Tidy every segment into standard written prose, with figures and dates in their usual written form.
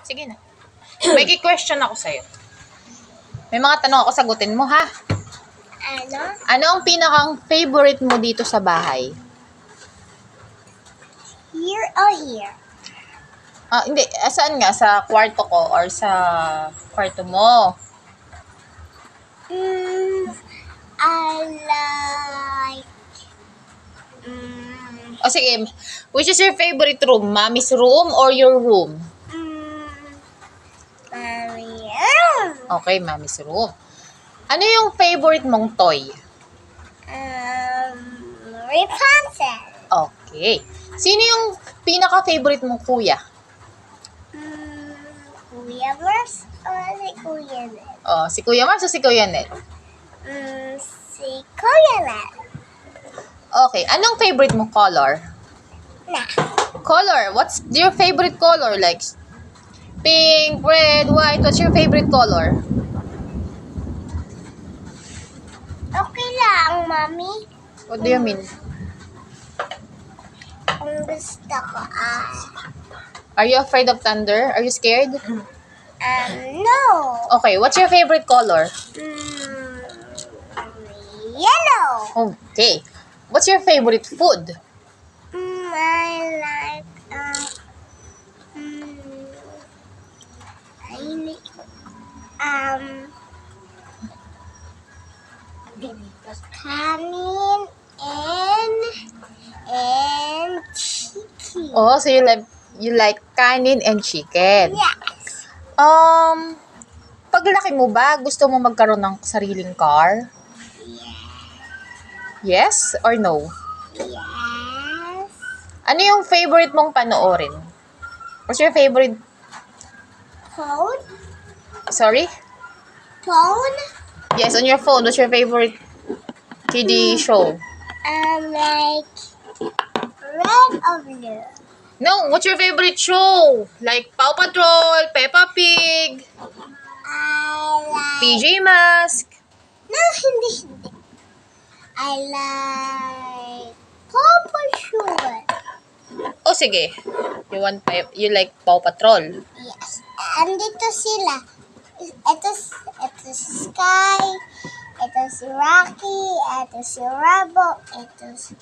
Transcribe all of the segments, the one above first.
Sige na. May question ako sa'yo. May mga tanong ako, sagutin mo, ha? Ano? Ano ang pinakang favorite mo dito sa bahay? Here or here? Hindi. Saan nga? Sa kwarto ko or sa kwarto mo? I like... O sige, which is your favorite room? Mommy's room or your room? Okay, mommy's room. Ano yung favorite mong toy? Rapunzel. Okay. Sino yung pinaka-favorite mong kuya? Kuya Mars or si Kuya Ned? Si Kuya Mars o si Kuya Ned? Si Kuya Ned. Okay. Anong favorite mong color? Na. Color. What's your favorite color? Like pink, red, white. What's your favorite color? Okay lang, Mami. What do you mean? Ang gusto ko Are you afraid of thunder? Are you scared? no. Okay. What's your favorite color? Yellow. Okay. What's your favorite food? I like kanin and chicken. Oh, so you like kanin and chicken. Yes. Paglaki mo ba, gusto mo magkaroon ng sariling car? Yes or no? Yes. Ano yung favorite mong panoorin? What's your favorite? Phone? Sorry? Phone? Yes, on your phone. What's your favorite kiddie show? Like red or blue? No, what's your favorite show? Like Paw Patrol, Peppa Pig, I like... PJ Masks. No, hindi. I like Papa Sugar. Oh, sige. You like Paw Patrol. Yes. Andito sila. Ito si Sky. Ito si Rocky. Ito si Rabo. Ito si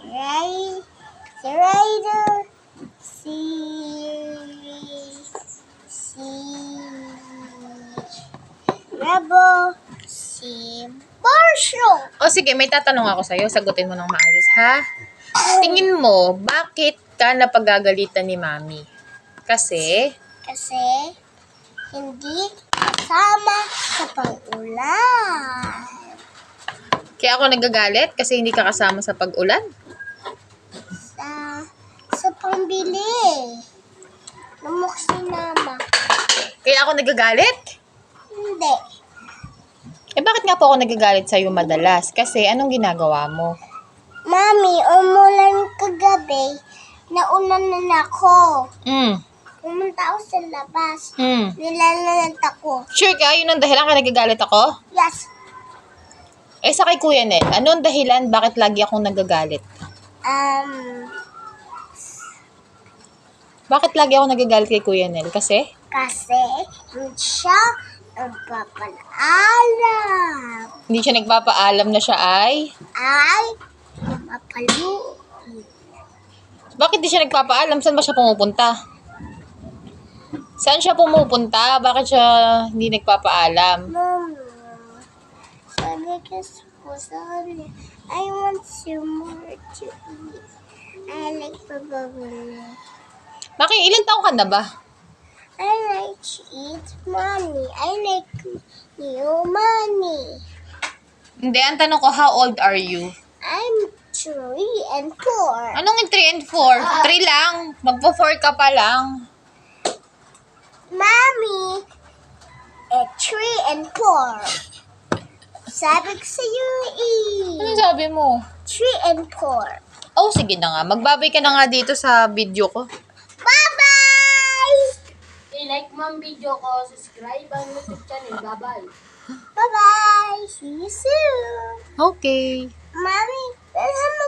Ryder. Si Rabo. Si Borsho. O sige, may tatanong ako sa'yo. Sagutin mo ng maayos, ha? Tingin mo, bakit ka napagagalitan ni Mami? Kasi Hindi kasama sa pag-ulan. kaya ako nagagalit kasi hindi ka kasama sa pag-ulan. Sa pambili. Namok si Mama. Kaya ako nagagalit? Hindi. Bakit nga po ako nagagalit sa'yo madalas? Kasi anong ginagawa mo? Mami, umulan kagabi. Naulan na ako. Pumunta ako sa labas. Nilalanat ako. Sure ka? Yun ang dahilan ka nagagalit ako? Yes. Sa kay Kuya Nel, anong dahilan bakit lagi akong nagagalit? Bakit lagi ako nagagalit kay Kuya Nel? Kasi Hindi siya nagpapaalam. hindi siya nagpapaalam na siya ay Mapaluin. Bakit di siya nagpapaalam? Saan ba siya pumupunta? Saan siya pumupunta? Bakit siya hindi nagpapaalam? Mama, sabi kasi po sa kanya, I want some more to eat. I like bababala. Bakit? Ilan taong ka na ba? I like to eat money. I like you money. Hindi, ang tanong ko, how old are you? I'm 3 and 4. Anong 3 and 4? 3 lang. Magpo-4 ka pa lang. Mommy, 3 and 4. Sabi ko sa'yo Ano sabi mo? 3 and 4. Oh, sige na nga. Magbabay ka na nga dito sa video ko. Bye-bye! I-like mo ang video ko, subscribe ang YouTube channel. Bye-bye. Bye-bye! See you soon! Okay. Mommy,